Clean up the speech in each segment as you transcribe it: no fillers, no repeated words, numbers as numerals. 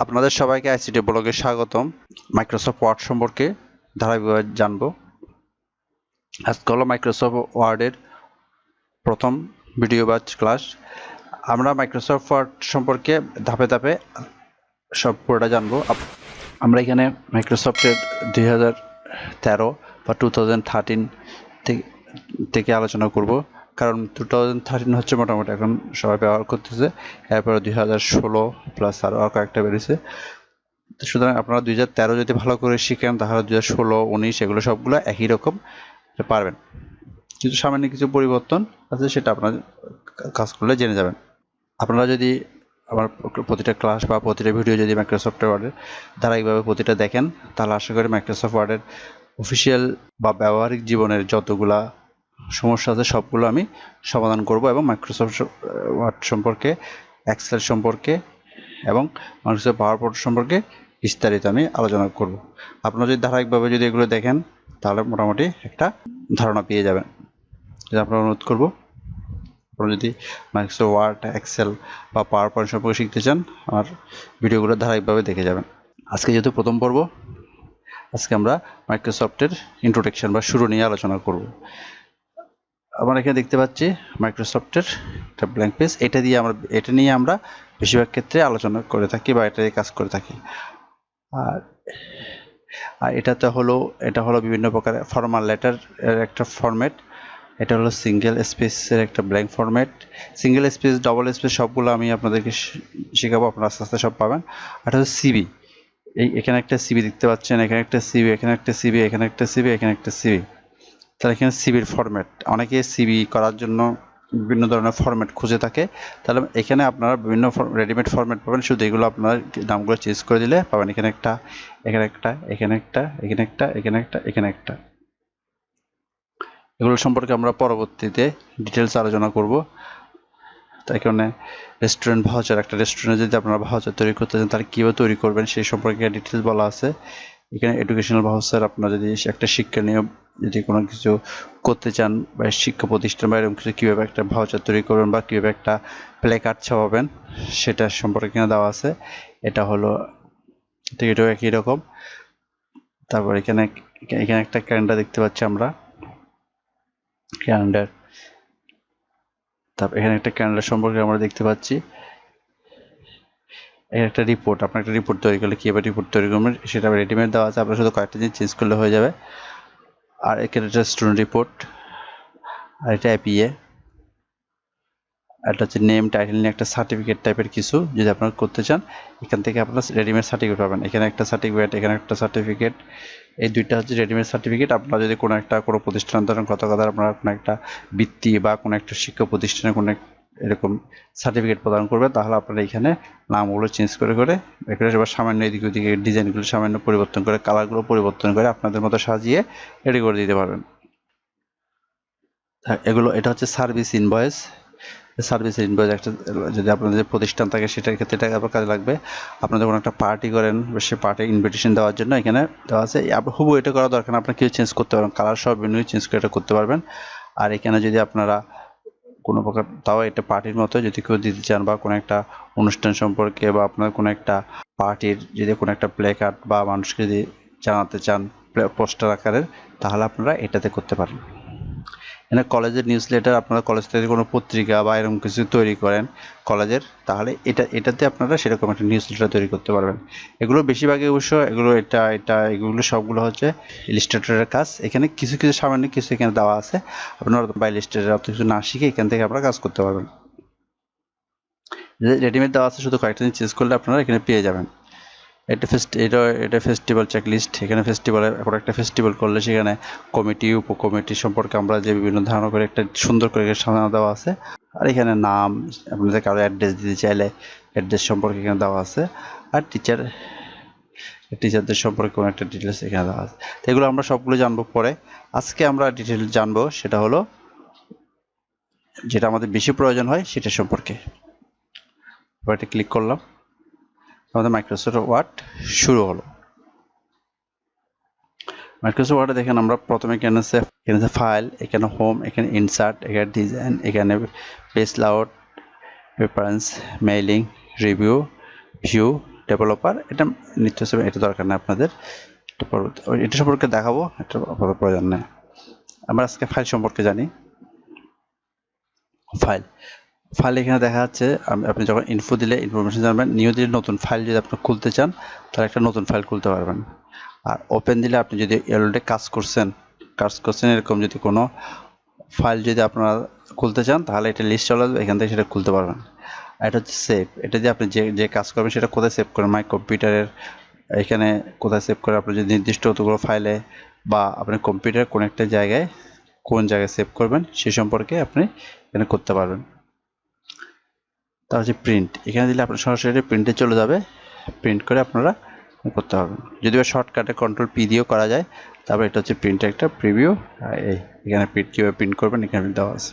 আপনাদের সবাইকে আইসিটি ব্লগে স্বাগতম। মাইক্রোসফট ওয়ার্ড সম্পর্কে ধারাবাহিকভাবে জানব। আজকে হলো মাইক্রোসফট ওয়ার্ডের প্রথম ভিডিও বা ক্লাস। আমরা মাইক্রোসফট ওয়ার্ড সম্পর্কে ধাপে ধাপে সব পুরোটা জানবো। আমরা এখানে মাইক্রোসফটের 2013 বা 2013 থেকে আলোচনা করব, কারণ 2013 হচ্ছে মোটামুটি এখন সবাই ব্যবহার করতেছে। এরপরে 2016 প্লাস আরও কয়েকটা বেরিয়েছে। সুতরাং আপনারা 2013 যদি ভালো করে শিখেন তাহলে 2016, 19 এগুলো সবগুলো একই রকম পারবেন। কিন্তু সামান্য কিছু পরিবর্তন আছে, সেটা আপনারা কাজ করলে জেনে যাবেন। আপনারা যদি আমার প্রতিটা ক্লাস বা প্রতিটা ভিডিও যদি মাইক্রোসফট ওয়ার্ডের ধারাবাহিকভাবে প্রতিটা দেখেন, তাহলে আশা করি মাইক্রোসফট ওয়ার্ডের অফিসিয়াল বা ব্যবহারিক জীবনের যতগুলা সমস্যা আছে সবগুলো আমি সমাধান করব, এবং মাইক্রোসফট ওয়ার্ড সম্পর্কে, এক্সেল সম্পর্কে এবং মাইক্রোসফট পাওয়ার পয়েন্ট সম্পর্কে বিস্তারিত আমি আলোচনা করব। আপনারা যদি ধারাবাহিকভাবে যদি এগুলো দেখেন তাহলে মোটামুটি একটা ধারণা পেয়ে যাবেন। আপনারা অনুরোধ করব, আপনারা যদি মাইক্রোসফট ওয়ার্ড, এক্সেল বা পাওয়ার পয়েন্ট সম্পর্কে শিখতে চান, আমার ভিডিওগুলো ধারাবাহিকভাবে দেখে যাবেন। আজকে যেহেতু প্রথম পর্ব, আজকে আমরা মাইক্রোসফটের ইন্ট্রোডাকশন বা শুরু নিয়ে আলোচনা করব। আমরা এখানে দেখতে পাচ্ছি মাইক্রোসফটের একটা ব্ল্যাঙ্ক পেজ। এটা নিয়ে আমরা বেশিরভাগ ক্ষেত্রে আলোচনা করে থাকি বা এটা নিয়ে কাজ করে থাকি। আর এটা হলো বিভিন্ন প্রকার ফর্মাল লেটার এর একটা ফরম্যাট। এটা হলো সিঙ্গেল স্পেসের একটা blank format. Single space, double space সবগুলো আমি আপনাদেরকে শেখাবো, আপনারা আস্তে আস্তে সব পাবেন। আর হচ্ছে সিবি। এখানে একটা সিবি দেখতে পাচ্ছেন, এখানে একটা সিবি, এখানে একটা সিবি, এখানে একটা সিবি, এখানে একটা সিবি। তাহলে এখানে সিবির ফরম্যাট, অনেকে সিবি করার জন্য বিভিন্ন ধরনের ফরম্যাট খুঁজে থাকে। তাহলে এখানে আপনারা বিভিন্ন রেডিমেড ফরম্যাট পাবেন, শুধু এগুলো আপনার নামগুলো চেঞ্জ করে দিলে পাবেন। এখানে একটা, এখানে একটা, এখানে একটা, এখানে একটা, এখানে একটা, এখানে একটা। এগুলো সম্পর্কে আমরা পরবর্তীতে ডিটেলস আলোচনা করব। তাই কারণে রেস্টুরেন্ট ভাউচার, একটা রেস্টুরেন্টে যদি আপনারা ভাউচার তৈরি করতে চান তাহলে কীভাবে তৈরি করবেন সেই সম্পর্কে ডিটেলস বলা আছে। এখানে এডুকেশনাল ভাউচার, আপনারা যদি একটা শিক্ষণীয় যদি কোনো কিছু করতে চান বা শিক্ষা প্রতিষ্ঠান বা এরকম কিছু কীভাবে একটা ভাউচার তৈরি করবেন বা কীভাবে একটা প্লে কার্ড ছাপাবেন সেটা সম্পর্কে এখানে দেওয়া আছে। এটা হলো ঠিক, এটাও একই রকম। তারপর এখানে একটা ক্যালেন্ডার দেখতে পাচ্ছি আমরা, ক্যালেন্ডার। তারপর এখানে একটা ক্যালেন্ডার সম্পর্কে আমরা দেখতে পাচ্ছি। একটা রিপোর্ট, আপনার একটা রিপোর্ট তৈরি করলে কীভাবে রিপোর্ট তৈরি করবেন সেটা রেডিমেড দেওয়া আছে, আপনার শুধু কয়েকটা জিনিস চেঞ্জ করলে হয়ে যাবে। আর এখানে একটা স্টুডেন্ট রিপোর্ট, আর এটা এপিএ, এটা হচ্ছে নেম টাইটেল নিয়ে একটা সার্টিফিকেট টাইপের কিছু যদি আপনারা করতে চান, এখান থেকে আপনারা রেডিমেড সার্টিফিকেট পাবেন। এখানে একটা সার্টিফিকেট, এখানে একটা সার্টিফিকেট, এই দুইটা হচ্ছে রেডিমেড সার্টিফিকেট। আপনারা যদি কোনো প্রতিষ্ঠান, ধরেন কথা আপনারা কোনো একটা বৃত্তি বা কোনো একটা শিক্ষা প্রতিষ্ঠানে কোনো এরকম সার্টিফিকেট প্রদান করবে, তাহলে আপনারা এখানে নামগুলো চেঞ্জ করে এখানে এবার সামান্য এদিকে ওদিকে ডিজাইনগুলো সামান্য পরিবর্তন করে, কালারগুলো পরিবর্তন করে আপনাদের মতো সাজিয়ে রেডি করে দিতে পারবেন। এটা হচ্ছে সার্ভিস ইনভয়েস। একটা যদি আপনাদের প্রতিষ্ঠান থাকে সেটার ক্ষেত্রে এটা আপনার কাজে লাগবে। আপনাদের কোনো একটা পার্টি করেন, সে পার্টি ইনভিটেশন দেওয়ার জন্য এখানে দেওয়া আছে। হুবহু এটা করা দরকার না, আপনার কিছু চেঞ্জ করতে পারবেন, কালার সব বিভিন্ন চেঞ্জ করে এটা করতে পারবেন। আর এখানে যদি আপনারা কোনো প্রকার, তাও এটা পার্টির মতো যদি কেউ দিতে চান বা কোনো একটা অনুষ্ঠান সম্পর্কে বা আপনার কোনো একটা পার্টির যদি কোনো একটা প্লে কার্ড বা মানুষকে যদি জানাতে চান পোস্টার আকারের, তাহলে আপনারা এটাতে করতে পারেন। এখানে কলেজের নিউজ লেটার, আপনারা কলেজ থেকে কোনো পত্রিকা বা এরকম কিছু তৈরি করেন কলেজের, তাহলে এটাতে আপনারা সেরকম একটা নিউজ লেটার তৈরি করতে পারবেন। এগুলো বেশিরভাগই অবশ্য এগুলো সবগুলো হচ্ছে ইলিস্ট্রেটরের কাজ। এখানে কিছু সামান্য কিছু এখানে দেওয়া আছে, আপনারা বা ইলিস্ট্রেটর অত কিছু না শিখে এখান থেকে আপনারা কাজ করতে পারবেন। রেডিমেড দেওয়া আছে, শুধু কয়েকটা জিনিস চেঞ্জ করলে আপনারা এখানে পেয়ে যাবেন। এটা ফেস্টিভ্যাল চেকলিস্ট। এখানে ফেস্টিভ্যালের একটা ফেস্টিভ্যাল করলে সেখানে কমিটি, উপকমিটি সম্পর্কে আমরা যে বিভিন্ন ধারণা করে একটা সুন্দর করে সাজানো দেওয়া আছে। আর এখানে নাম, আপনাদের কারো অ্যাড্রেস দিতে চাইলে অ্যাড্রেস সম্পর্কে এখানে দেওয়া আছে। আর টিচারদের সম্পর্কে কোনো একটা ডিটেলস এখানে দেওয়া আছে। তো এগুলো আমরা সবগুলো জানবো পরে। আজকে আমরা ডিটেলস জানবো সেটা হলো যেটা আমাদের বেশি প্রয়োজন হয় সেটা সম্পর্কে। এটা ক্লিক করলাম, আমাদের মাইক্রোসফট ওয়ার্ড শুরু হলো। মাইক্রোসফট ওয়ার্ডে দেখেন আমরা প্রথমে এখানে আছে ফাইল, এখানে হোম, এখানে ইনসার্ট, এখানে ডিজাইন, এখানে page layout, preference, mailing, review, view, developer, এটা নিত্য হিসেবে এটা দরকার নেই আপনাদের, এটা সম্পর্কে দেখাবো, এটা প্রয়োজন নেই। আমরা আজকে ফাইল সম্পর্কে জানি। ফাইল এখানে দেখা যাচ্ছে আপনি যখন ইনফো দিলে ইনফরমেশন জানবেন, নিউ দিলে নতুন ফাইল যদি আপনি খুলতে চান তাহলে একটা নতুন ফাইল খুলতে পারবেন। আর ওপেন দিলে আপনি যদি অলরেডি কাজ করছেন এরকম যদি কোনো ফাইল যদি আপনারা খুলতে চান তাহলে এটা লিস্ট চলে আসবে, এখান থেকে সেটা খুলতে পারবেন। আর এটা হচ্ছে সেভ, এটা দিয়ে আপনি যে কাজ করবেন সেটা কোথায় সেভ করেন, মাই কম্পিউটারের এখানে কোথায় সেভ করে আপনি যদি নির্দিষ্ট অতগুলো ফাইলে বা আপনি কম্পিউটারের কোনো একটা জায়গায় কোন জায়গায় সেভ করবেন সে সম্পর্কে আপনি এখানে করতে পারবেন। তা হচ্ছে প্রিন্ট, এখানে দিলে আপনার সরাসরি প্রিন্টে চলে যাবে, প্রিন্ট করে আপনারা করতে পারবেন। যদিও শর্টকাটে কন্ট্রোল পি দিয়েও করা যায়। তারপর এটা হচ্ছে প্রিন্টের একটা প্রিভিউ, এখানে প্রিন্ট কীভাবে প্রিন্ট করবেন এখানে দেওয়া আছে।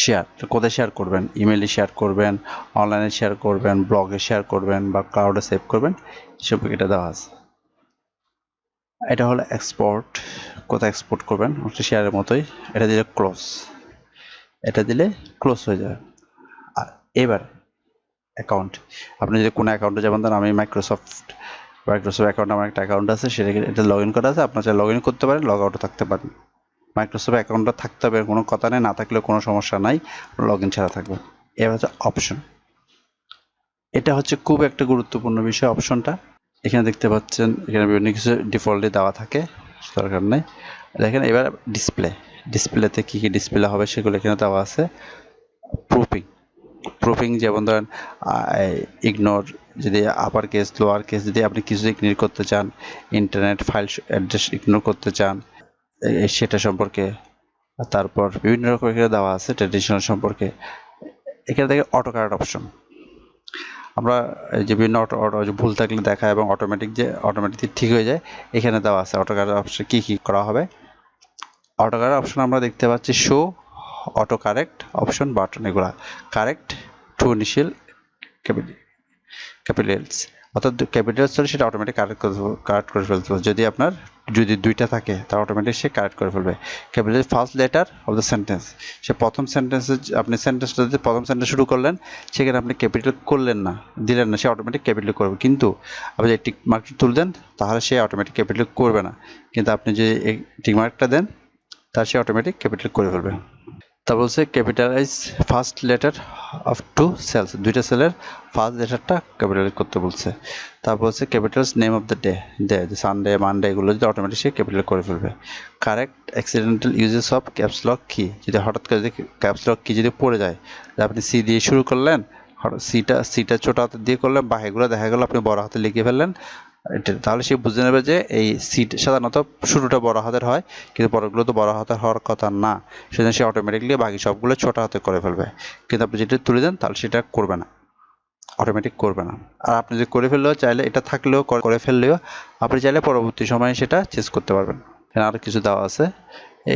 শেয়ার, কোথায় শেয়ার করবেন, ইমেইলে শেয়ার করবেন, অনলাইনে শেয়ার করবেন, ব্লগে শেয়ার করবেন বা ক্লাউডে সেভ করবেন, সেসব এটা দেওয়া আছে। এটা হলো এক্সপোর্ট, কোথায় এক্সপোর্ট করবেন ওটা শেয়ারের মতোই, এটা দিলে ক্লোজ, এটা দিলে ক্লোজ হয়ে যাবে। আর এবার অ্যাকাউন্ট, আপনি যদি কোনো অ্যাকাউন্টে যেমন ধরেন আমি মাইক্রোসফট অ্যাকাউন্ট, আমার একটা অ্যাকাউন্ট আছে, সেটা এটা লগ ইন করা আছে, আপনার চাইলে লগ ইন করতে পারেন, লগ আউটও থাকতে পারেন। মাইক্রোসফট অ্যাকাউন্টটা থাকতে হবে কোনো কথা নেই, না থাকলেও কোনো সমস্যা নাই, লগ ইন ছাড়া থাকবে। এবার হচ্ছে অপশন, এটা হচ্ছে খুব একটা গুরুত্বপূর্ণ বিষয় অপশনটা। এখানে দেখতে পাচ্ছেন এখানে বিভিন্ন কিছু ডিফল্টে দেওয়া থাকে, দরকার নেই। দেখেন এবার ডিসপ্লেতে কী কী ডিসপ্লে হবে সেগুলো এখানে দেওয়া আছে। প্রুফিং যেমন ধরেন ইগনোর, যদি আপার কেস লোয়ার কেস যদি আপনি কিছু ইগনোর করতে চান, ইন্টারনেট ফাইল অ্যাড্রেস ইগনোর করতে চান সেটা সম্পর্কে। তারপর বিভিন্ন রকম এখানে দেওয়া আছে ট্রেডিশনাল সম্পর্কে। এখানে দেখে অটো কারেক্ট অপশন, আমরা যে বিভিন্ন ভুল থাকলে দেখা এবং অটোমেটিক ঠিক হয়ে যায়, এখানে দেওয়া আছে অটো কারেক্ট অপশন কী কী করা হবে। অটো কারেক্ট অপশন আমরা দেখতে পাচ্ছি show auto correct option button, এগুলা কারেক্ট টু ইনিশিয়াল ক্যাপিটালস, অর্থাৎ ক্যাপিটালস হলে সেটা অটোমেটিক কারেক্ট করে ফেলতে হবে। যদি দুইটা থাকে তার অটোমেটিক সে কারেক্ট করে ফেলবে। Capital first letter of the sentence, সে প্রথম সেন্টেন্সে আপনি সেন্টেন্সটা যদি প্রথম সেন্টেন্স শুরু করলেন সেখানে আপনি ক্যাপিটাল দিলেন না, সে অটোমেটিক ক্যাপিটাল করবে। কিন্তু আপনি যদি টিক মার্কটা তুলে দেন তাহলে সে অটোমেটিক ক্যাপিটাল করবে না, কিন্তু আপনি যে টিক মার্কটা দেন তার সে অটোমেটিক ক্যাপিটাল করে ফেলবে। তা বলছে capitalize first letter of two cells, দুইটা সেলের ফার্স্ট লেটারটা ক্যাপিটালাইজ করতে বলছে। তারপর হচ্ছে capitals name of the day Sunday Monday এগুলো যদি অটোমেটিক সে ক্যাপিটাল করে ফেলবে। Correct accidental uses of caps lock কি, যদি হঠাৎ করে যদি ক্যাপসলক কি যদি পড়ে যায়, আপনি সি দিয়ে শুরু করলেন, সিটা ছোট হাতে দিয়ে করলেন বা এগুলো দেখা গেল আপনি বড় হাতে লিখে ফেললেন, তাহলে সে বুঝে নেবে যে এই সিট সাধারণত শুরুটা বড় হাতের হয় কিন্তু পরেরগুলো তো বড় হাতের হওয়ার কথা না, সেজন্য সে অটোমেটিকলি বাকি সবগুলো ছোট হাতে করে ফেলবে। কিন্তু আপনি যেটা তুলে দেন তাহলে সেটা করবে না, অটোমেটিক করবে না। আর আপনি যে করে ফেললেও চাইলে এটা থাকলেও করে ফেললেও আপনি চাইলে পরবর্তী সময়ে সেটা চেঞ্জ করতে পারবেন। এখানে আরও কিছু দেওয়া আছে,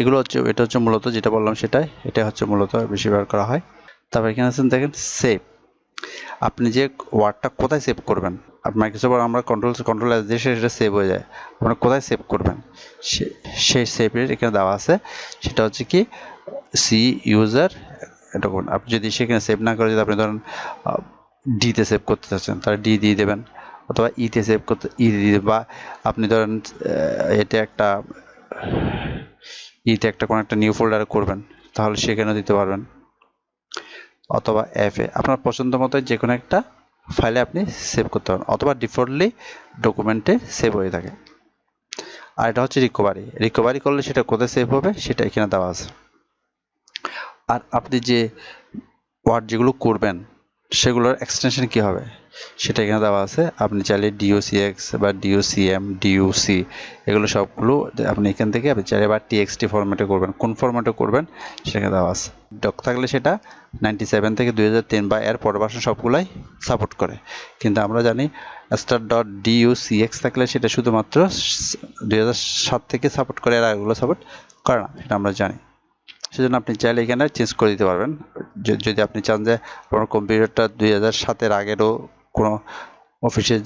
এগুলো হচ্ছে এটা হচ্ছে মূলত যেটা বললাম সেটাই, এটা হচ্ছে মূলত বেশি ব্যবহার করা হয়। তারপর এখানে আছেন দেখেন সেভ, আপনি যে ওয়ার্ডটা কোথায় সেভ করবেন, মাইক্রোসফট আমরা কন্ট্রোল এস দিয়ে সেটা সেভ হয়ে যায়, আপনারা কোথায় সেভ করবেন সেই সেভের এখানে দেওয়া আছে। সেটা হচ্ছে কি সি ইউজার, এটা আপনি যদি সেখানে সেভ না করে যদি আপনি ধরেন ডিতে সেভ করতে চাচ্ছেন তাহলে ডি দিয়ে দেবেন, অথবা ইতে সেভ করতে ই দিয়ে দেবেন, বা আপনি ধরেন এটা একটা ইতে একটা কোনো একটা নিউ ফোল্ডারে করবেন তাহলে সেখানে দিতে পারবেন, অথবা এফে আপনার পছন্দ মতো যে কোনো একটা ফাইলে আপনি সেভ করতে পারেন, অথবা ডিফল্টলি ডকুমেন্টে সেভ হয়ে থাকে। আর এটা হচ্ছে রিকভারি করলে সেটা কোথায় সেভ হবে সেটা এখানে দেওয়া আছে। আর আপনি যে ওয়ার্ড যেগুলো করবেন সেগুলোর এক্সটেনশন কি হবে সেটা এখানে দেওয়া আছে। আপনি চাইলে ডিওসিএক্স বা ডিওসিএম ডিওসি এগুলো সবগুলো আপনি এখান থেকে আপনি চাইলে বা টিএক্সটি ফরম্যাটে করবেন, কোন ফরম্যাটে করবেন সেখানে দেওয়া আছে। ডক থাকলে সেটা 97 থেকে 2003 বা এর পরের ভার্সন সবগুলাই সাপোর্ট করে, কিন্তু আমরা জানি star.docx থাকলে সেটা শুধুমাত্র 2007 থেকে সাপোর্ট করে, আর এগুলো সাপোর্ট করে না, সেটা আমরা জানি। সেজন্য আপনি চাইলে এখানে চেঞ্জ করে দিতে পারবেন। যদি আপনি চান যে আপনার কম্পিউটারটা 2007-এর আগেরও কোনো অফিসে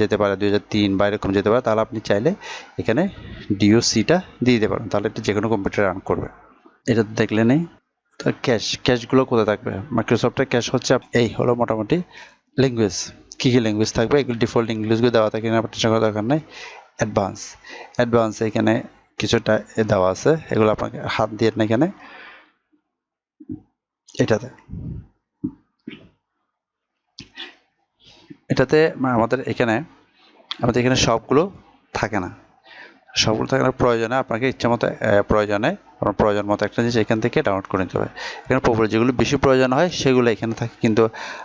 যেতে পারে 2003 বা এরকম যেতে পারে, তাহলে আপনি চাইলে এখানে ডিওসিটা দিয়ে দিতে পারেন, তাহলে এটা যে কোনো কম্পিউটারে রান করবে। এটা দেখলে নেই ক্যাশগুলো কোথায় থাকবে, মাইক্রোসফটের ক্যাশ হচ্ছে এই হলো মোটামুটি ল্যাঙ্গুয়েজ। কী কী ল্যাঙ্গুয়েজ থাকবে, এগুলো ডিফল্ট ইংলিশগুলো দেওয়া থাকে, আপনার টেনশন করার দরকার নেই। অ্যাডভান্স এখানে কিছুটা দেওয়া আছে, এগুলো আপনাকে হাত দিয়ে না এখানে এটাতে আমাদের এখানে সবগুলো থাকে না, প্রয়োজনে আপনাকে ইচ্ছা মতো প্রয়োজনে আপনার প্রয়োজন মতো একটা জিনিস এখান থেকে ডাউনলোড করে নিতে হবে। এখানে পপুলার যেগুলো বেশি প্রয়োজন হয় সেগুলো এখানে থাকে, কিন্তু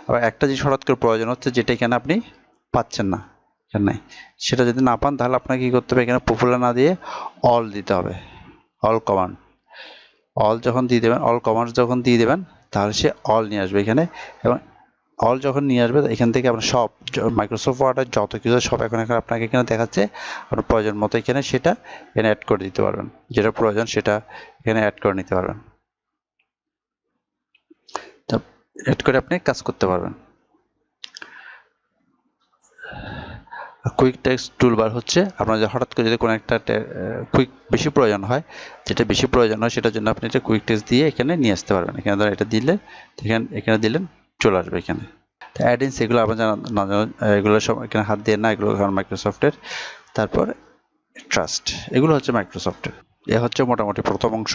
আবার একটা জিনিস হঠাৎ করে প্রয়োজন হচ্ছে যেটা এখানে আপনি পাচ্ছেন না, এখানে সেটা যদি না পান তাহলে আপনাকে কী করতে হবে, এখানে পপুলার না দিয়ে অল দিতে হবে। অল কমান্ড যখন দিয়ে দেবেন, অল কমান্ডস যখন দিয়ে দেবেন তাহলে সে অল নিয়ে আসবে এখানে, এবং অল যখন নিয়ে আসবে এখান থেকে আপনার সব মাইক্রোসফট ওয়ার্ডের যত কিছু সব এখন আপনাকে এখানে দেখাচ্ছে, আপনার প্রয়োজন মতো এখানে সেটা এখানে অ্যাড করে দিতে পারবেন, যেটা প্রয়োজন সেটা এখানে অ্যাড করে নিতে পারবেন, তো অ্যাড করে আপনি কাজ করতে পারবেন। কুইক টেক্সট টুলবার হচ্ছে আপনার হঠাৎ করে যদি কোনো একটা বেশি প্রয়োজন হয়, যেটা বেশি প্রয়োজন হয় সেটার জন্য আপনি এটা কুইক টেক্সট দিয়ে এখানে নিয়ে আসতে পারবেন। এখানে ধর এটা দিলে এখানে দিলেন চলে আসবে এখানে। অ্যাডিংস এগুলো আপনার এগুলো সব এখানে হাত দিয়ে না, এগুলো মাইক্রোসফটের। তারপর ট্রাস্ট, এগুলো হচ্ছে মাইক্রোসফটের। এ হচ্ছে মোটামুটি প্রথম অংশ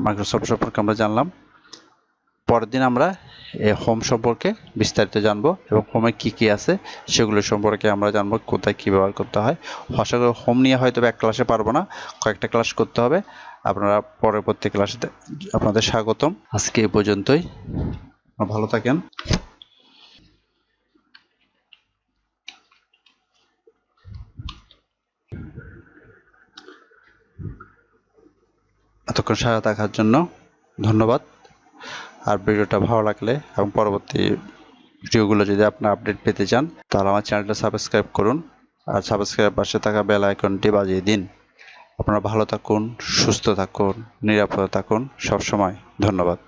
মাইক্রোসফট সম্পর্কে আমরা জানলাম। পরের দিন আমরা হোম সম্পর্কে বিস্তারিত জানবো, এবং হোমে কি কি আছে সেগুলো সম্পর্কে আমরা জানবো, কোথায় কী ব্যবহার করতে হয়। আশা করি হোম নিয়ে হয়তো এক ক্লাসে পারবো না, কয়েকটা ক্লাস করতে হবে। আপনারা পরবর্তী ক্লাসে আপনাদের স্বাগতম। আজকে এই পর্যন্তই, ভালো থাকেন। এতক্ষণ সাথে থাকার জন্য ধন্যবাদ। আর ভিডিওটা ভালো লাগলে এবং পরবর্তী ভিডিওগুলো যদি আপনার আপডেট পেতে চান তাহলে আমার চ্যানেলটা সাবস্ক্রাইব করুন, আর সাবস্ক্রাইব পাশে থাকা বেল আইকনটি বাজিয়ে দিন। আপনারা ভালো থাকুন, সুস্থ থাকুন, নিরাপদে থাকুন সবসময়। ধন্যবাদ।